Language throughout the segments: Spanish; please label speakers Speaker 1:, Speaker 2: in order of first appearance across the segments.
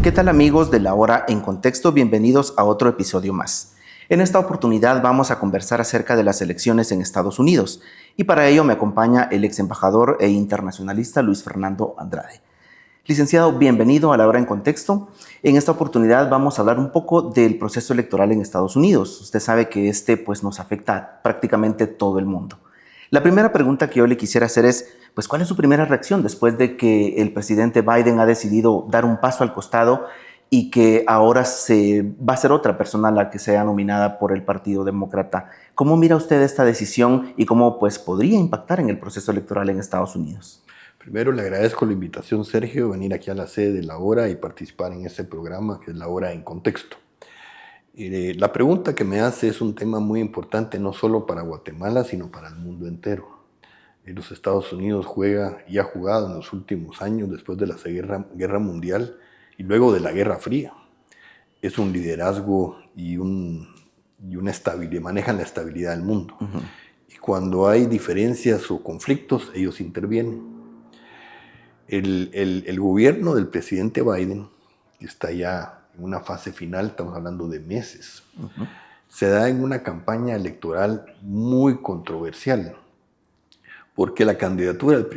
Speaker 1: ¿Qué tal, amigos de La Hora en Contexto? Bienvenidos a otro episodio más. En esta oportunidad vamos a conversar acerca de las elecciones en Estados Unidos y para ello me acompaña el ex embajador e internacionalista Luis Fernando Andrade. Licenciado, bienvenido a La Hora en Contexto. En esta oportunidad vamos a hablar un poco del proceso electoral en Estados Unidos. Usted sabe que nos afecta a prácticamente todo el mundo. La primera pregunta que yo le quisiera hacer es, ¿cuál es su primera reacción después de que el presidente Biden ha decidido dar un paso al costado y que ahora va a ser otra persona la que sea nominada por el Partido Demócrata? ¿Cómo mira usted esta decisión y cómo podría impactar en el proceso electoral en Estados Unidos?
Speaker 2: Primero le agradezco la invitación, Sergio, venir aquí a la sede de La Hora y participar en este programa que es La Hora en Contexto. La pregunta que me hace es un tema muy importante no solo para Guatemala, sino para el mundo entero. Los Estados Unidos juega y ha jugado en los últimos años, después de la Guerra Mundial y luego de la Guerra Fría. Es un liderazgo y una estabilidad, manejan la estabilidad del mundo. Uh-huh. Y cuando hay diferencias o conflictos, ellos intervienen. El gobierno del presidente Biden, que está ya en una fase final, estamos hablando de meses, uh-huh, se da en una campaña electoral muy controversial, porque la candidatura del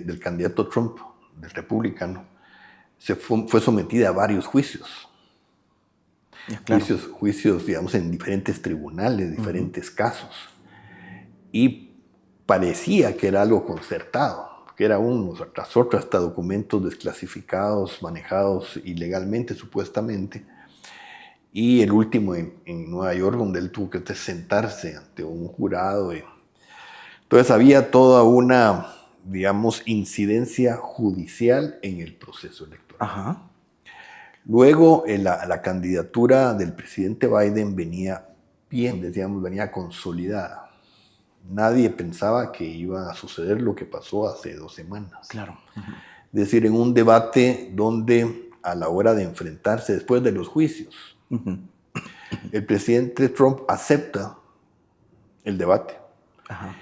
Speaker 2: del candidato Trump, del republicano, fue sometida a varios juicios. Claro. Juicios, digamos, en diferentes tribunales, diferentes, uh-huh, casos. Y parecía que era algo concertado, que era unos tras otros, hasta documentos desclasificados, manejados ilegalmente, supuestamente. Y el último en Nueva York, donde él tuvo que sentarse ante un jurado. Entonces había toda una, digamos, incidencia judicial en el proceso electoral. Ajá. Luego la candidatura del presidente Biden venía bien, decíamos, venía consolidada. Nadie pensaba que iba a suceder lo que pasó hace 2 semanas.
Speaker 1: Claro. Uh-huh.
Speaker 2: Es decir, en un debate donde a la hora de enfrentarse después de los juicios, uh-huh, el presidente Trump acepta el debate. Ajá.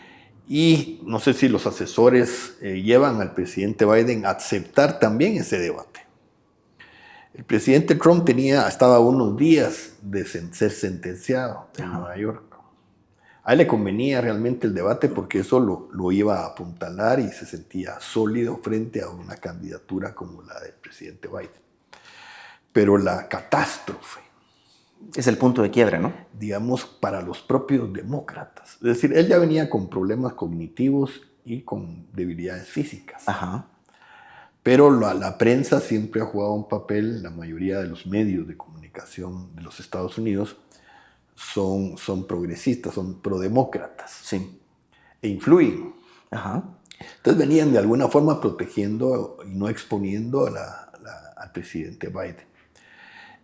Speaker 2: Y no sé si los asesores llevan al presidente Biden a aceptar también ese debate. El presidente Trump estaba a unos días de ser sentenciado en Nueva York. A él le convenía realmente el debate porque eso lo iba a apuntalar y se sentía sólido frente a una candidatura como la del presidente Biden. Pero la catástrofe
Speaker 1: es el punto de quiebre, ¿no?
Speaker 2: Digamos, para los propios demócratas. Es decir, él ya venía con problemas cognitivos y con debilidades físicas.
Speaker 1: Ajá.
Speaker 2: Pero la prensa siempre ha jugado un papel, la mayoría de los medios de comunicación de los Estados Unidos son progresistas, son prodemócratas.
Speaker 1: Sí.
Speaker 2: E influyen.
Speaker 1: Ajá.
Speaker 2: Entonces venían de alguna forma protegiendo y no exponiendo al presidente Biden.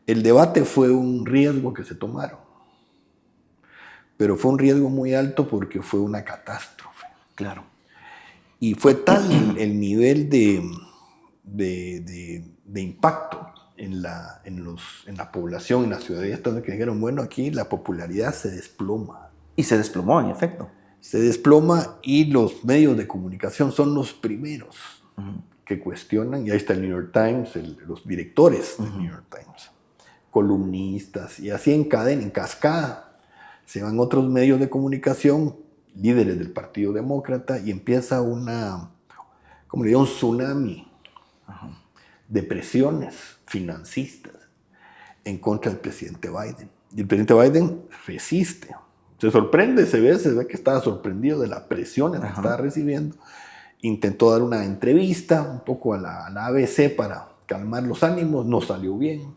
Speaker 2: El debate fue un riesgo que se tomaron, pero fue un riesgo muy alto porque fue una catástrofe.
Speaker 1: Claro.
Speaker 2: Y fue tal el nivel de impacto en la población, en la ciudadanía, que dijeron, bueno, aquí la popularidad se desploma.
Speaker 1: Y se desplomó, en efecto.
Speaker 2: Se desploma y los medios de comunicación son los primeros, uh-huh, que cuestionan, y ahí está el New York Times, los directores, uh-huh, del New York Times, columnistas, y así en cadena, en cascada, se van otros medios de comunicación, líderes del Partido Demócrata, y empieza un tsunami, uh-huh, de presiones financistas en contra del presidente Biden. Y el presidente Biden resiste. Se sorprende, se ve que estaba sorprendido de las presiones, uh-huh, que estaba recibiendo. Intentó dar una entrevista un poco a la ABC para calmar los ánimos, no salió bien.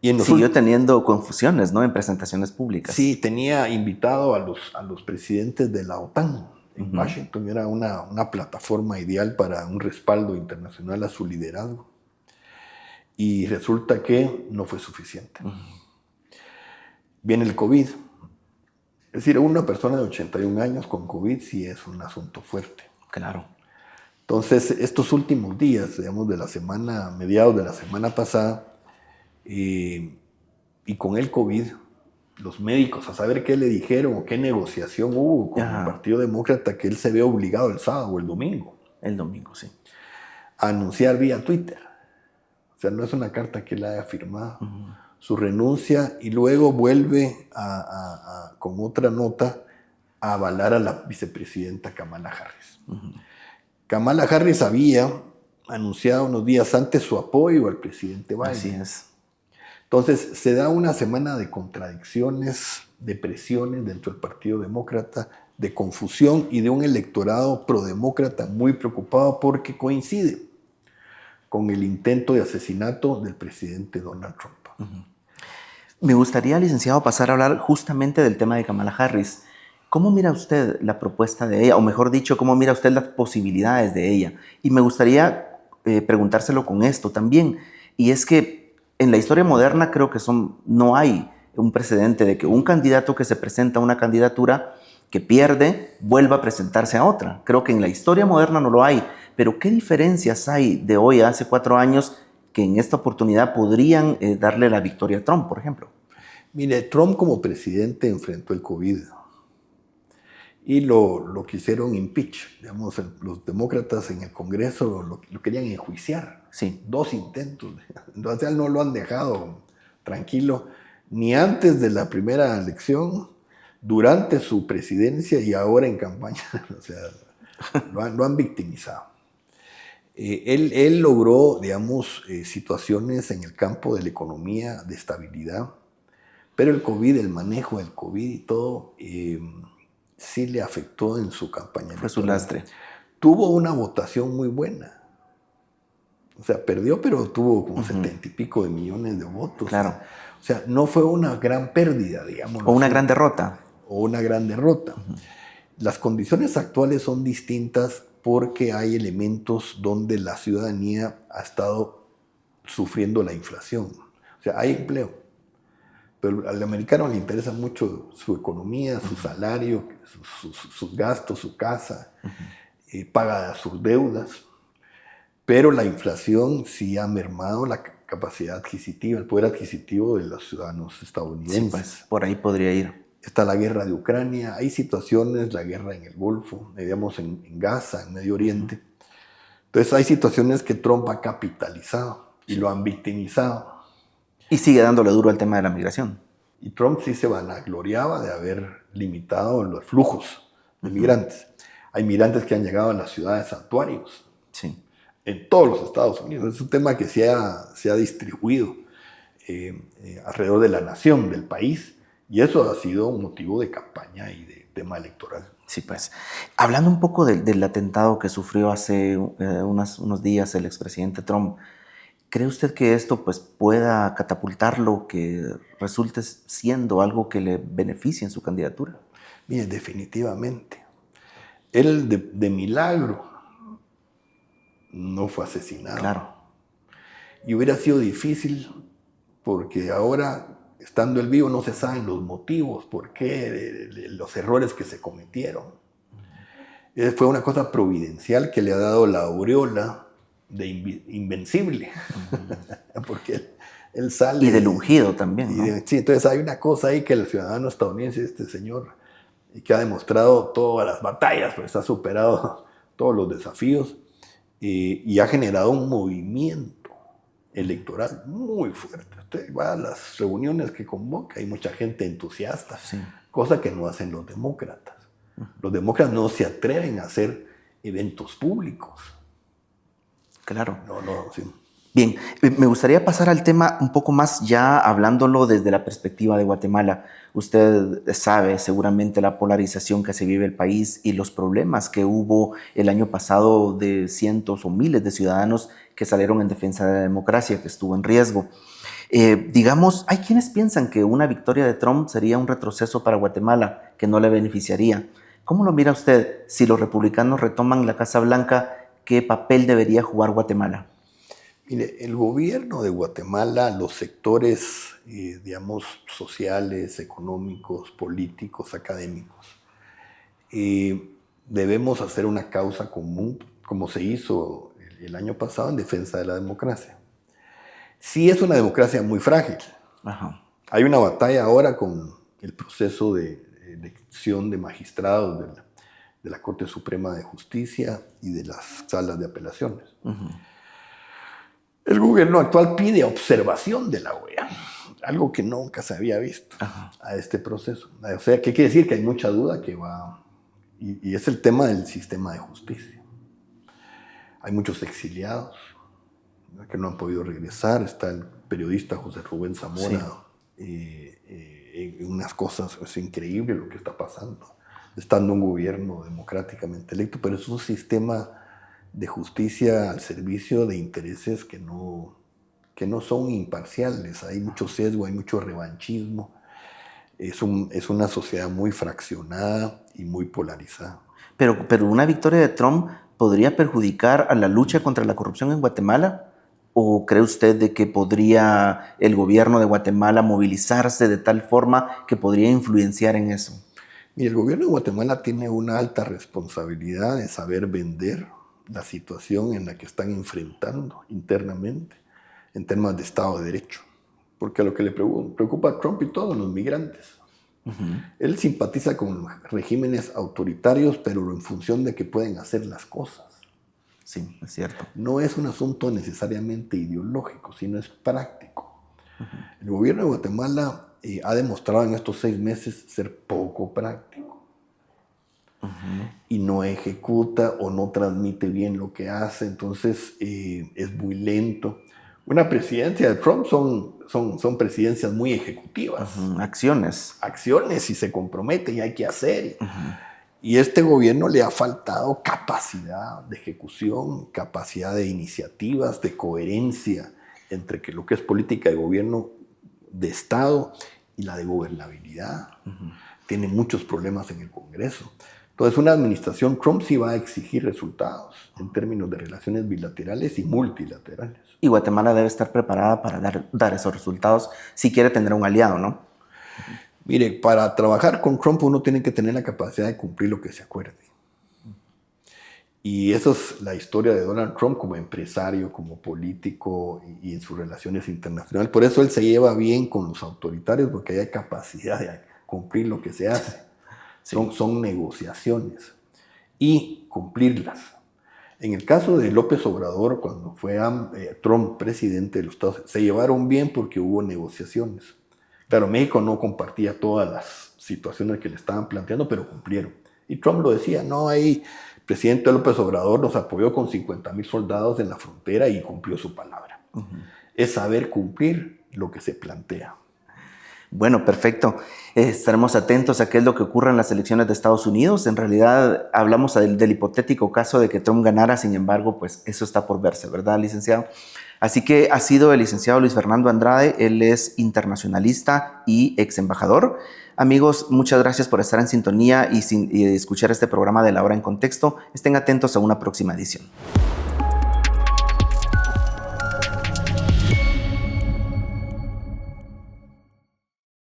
Speaker 1: Y siguió teniendo confusiones, ¿no?, en presentaciones públicas.
Speaker 2: Sí, tenía invitado a los presidentes de la OTAN en, uh-huh, Washington. Era una plataforma ideal para un respaldo internacional a su liderazgo. Y resulta que no fue suficiente. Uh-huh. Viene el COVID. Es decir, una persona de 81 años con COVID sí es un asunto fuerte.
Speaker 1: Claro.
Speaker 2: Entonces, estos últimos días, digamos, mediados de la semana pasada, y con el COVID, los médicos, a saber qué le dijeron o qué negociación hubo con, ajá, el Partido Demócrata, que él se ve obligado el sábado o el domingo
Speaker 1: El domingo, sí.
Speaker 2: A anunciar vía Twitter. O sea, no es una carta que él haya firmado. Su renuncia y luego vuelve con otra nota a avalar a la vicepresidenta Kamala Harris. Kamala Harris había anunciado unos días antes su apoyo al presidente Biden.
Speaker 1: Así es.
Speaker 2: Entonces, se da una semana de contradicciones, de presiones dentro del Partido Demócrata, de confusión y de un electorado prodemócrata muy preocupado porque coincide con el intento de asesinato del presidente Donald Trump.
Speaker 1: Me gustaría, licenciado, pasar a hablar justamente del tema de Kamala Harris. ¿Cómo mira usted la propuesta de ella? O mejor dicho, ¿cómo mira usted las posibilidades de ella? Y me gustaría preguntárselo con esto también. Y es que en la historia moderna creo que no hay un precedente de que un candidato que se presenta a una candidatura que pierde vuelva a presentarse a otra. Creo que en la historia moderna no lo hay. Pero ¿qué diferencias hay de hoy a hace 4 años que en esta oportunidad podrían darle la victoria a Trump, por ejemplo?
Speaker 2: Mire, Trump como presidente enfrentó el COVID y lo quisieron impeach. Digamos, los demócratas en el Congreso lo querían enjuiciar.
Speaker 1: Sí.
Speaker 2: 2 intentos. Entonces, no lo han dejado tranquilo ni antes de la primera elección, durante su presidencia y ahora en campaña. O sea, lo han victimizado. Él logró, digamos, situaciones en el campo de la economía, de estabilidad, pero el COVID, el manejo del COVID y todo, sí le afectó en su campaña.
Speaker 1: Fue su lastre.
Speaker 2: Tuvo una votación muy buena. O sea, perdió, pero tuvo como 70 y pico de millones de votos.
Speaker 1: Claro.
Speaker 2: O sea, no fue una gran pérdida, digamos.
Speaker 1: O una gran derrota.
Speaker 2: O una gran derrota. Las condiciones actuales son distintas porque hay elementos donde la ciudadanía ha estado sufriendo la inflación. O sea, hay empleo. Pero al americano le interesa mucho su economía, su salario, sus gastos, su casa, paga sus deudas. Pero la inflación sí ha mermado la capacidad adquisitiva, el poder adquisitivo de los ciudadanos estadounidenses.
Speaker 1: Sí, pues, por ahí podría ir.
Speaker 2: Está la guerra de Ucrania, hay situaciones, la guerra en el Golfo, digamos en Gaza, en Medio Oriente. Entonces hay situaciones que Trump ha capitalizado y lo han victimizado.
Speaker 1: Y sigue dándole duro al tema de la migración.
Speaker 2: Y Trump sí se vanagloriaba de haber limitado los flujos de migrantes. Hay migrantes que han llegado a las ciudades santuarios.
Speaker 1: Sí.
Speaker 2: En todos los Estados Unidos. Es un tema que se ha distribuido alrededor de la nación, del país. Y eso ha sido un motivo de campaña y de tema electoral.
Speaker 1: Sí, pues. Hablando un poco del atentado que sufrió hace unos días el expresidente Trump, ¿cree usted que esto pues, pueda catapultarlo, que resulte siendo algo que le beneficie en su candidatura?
Speaker 2: Mire, definitivamente. Él de milagro no fue asesinado.
Speaker 1: Claro.
Speaker 2: Y hubiera sido difícil porque ahora, estando él vivo, no se saben los motivos, por qué, los errores que se cometieron. Fue una cosa providencial que le ha dado la aureola de invencible. Porque él sale...
Speaker 1: Y del ungido también, ¿no?
Speaker 2: Sí, entonces hay una cosa ahí que el ciudadano estadounidense, este señor, que ha demostrado todas las batallas, pues ha superado todos los desafíos y ha generado un movimiento electoral muy fuerte. Usted va a las reuniones que convoca, hay mucha gente entusiasta,
Speaker 1: Sí.
Speaker 2: Cosa que no hacen los demócratas. Los demócratas no se atreven a hacer eventos públicos.
Speaker 1: Claro.
Speaker 2: Sí.
Speaker 1: Bien, me gustaría pasar al tema un poco más ya hablándolo desde la perspectiva de Guatemala. Usted sabe seguramente la polarización que se vive el país y los problemas que hubo el año pasado de cientos o miles de ciudadanos que salieron en defensa de la democracia, que estuvo en riesgo. Digamos, hay quienes piensan que una victoria de Trump sería un retroceso para Guatemala, que no le beneficiaría. ¿Cómo lo mira usted? Si los republicanos retoman la Casa Blanca, ¿qué papel debería jugar Guatemala?
Speaker 2: Mire, el gobierno de Guatemala, los sectores, digamos, sociales, económicos, políticos, académicos, debemos hacer una causa común, como se hizo el año pasado en defensa de la democracia. Sí es una democracia muy frágil.
Speaker 1: Ajá.
Speaker 2: Hay una batalla ahora con el proceso de elección de magistrados de de la Corte Suprema de Justicia y de las salas de apelaciones. El gobierno actual pide observación de la OEA, algo que nunca se había visto a este proceso. O sea, ¿qué quiere decir? Que hay mucha duda que va... Y es el tema del sistema de justicia. Hay muchos exiliados que no han podido regresar. Está el periodista José Rubén Zamora. Unas cosas, es increíble lo que está pasando. Estando un gobierno democráticamente electo, pero es un sistema de justicia al servicio de intereses que no son imparciales. Hay mucho sesgo, hay mucho revanchismo. Es una sociedad muy fraccionada y muy polarizada.
Speaker 1: Pero una victoria de Trump podría perjudicar a la lucha contra la corrupción en Guatemala. ¿O cree usted de que podría el gobierno de Guatemala movilizarse de tal forma que podría influenciar en eso?
Speaker 2: Mire, el gobierno de Guatemala tiene una alta responsabilidad de saber vender la situación en la que están enfrentando internamente en temas de Estado de Derecho. Porque a lo que le preocupa a Trump y todos los migrantes. Él simpatiza con regímenes autoritarios, pero en función de que pueden hacer las cosas.
Speaker 1: Sí, es cierto.
Speaker 2: No es un asunto necesariamente ideológico, sino es práctico. El gobierno de Guatemala ha demostrado en estos 6 meses ser poco práctico. Y no ejecuta o no transmite bien lo que hace, entonces es muy lento. Una presidencia de Trump son presidencias muy ejecutivas. Acciones y se compromete y hay que hacer. Y este gobierno le ha faltado capacidad de ejecución, capacidad de iniciativas, de coherencia entre lo que es política de gobierno de Estado y la de gobernabilidad. Tiene muchos problemas en el Congreso. Entonces, una administración Trump sí va a exigir resultados en términos de relaciones bilaterales y multilaterales.
Speaker 1: Y Guatemala debe estar preparada para dar esos resultados si quiere tener un aliado, ¿no?
Speaker 2: Mire, para trabajar con Trump uno tiene que tener la capacidad de cumplir lo que se acuerde. Y esa es la historia de Donald Trump como empresario, como político y en sus relaciones internacionales. Por eso él se lleva bien con los autoritarios, porque hay capacidad de cumplir lo que se hace. Sí. Son negociaciones y cumplirlas. En el caso de López Obrador, cuando fue Trump presidente de los Estados Unidos, se llevaron bien porque hubo negociaciones. Claro, México no compartía todas las situaciones que le estaban planteando, pero cumplieron. Y Trump lo decía, no hay... El presidente López Obrador nos apoyó con 50,000 soldados en la frontera y cumplió su palabra. Es saber cumplir lo que se plantea.
Speaker 1: Bueno, perfecto. Estaremos atentos a qué es lo que ocurre en las elecciones de Estados Unidos. En realidad hablamos del hipotético caso de que Trump ganara, sin embargo, pues eso está por verse, ¿verdad, licenciado? Así que ha sido el licenciado Luis Fernando Andrade, él es internacionalista y ex embajador. Amigos, muchas gracias por estar en sintonía y escuchar este programa de La Hora en Contexto. Estén atentos a una próxima edición.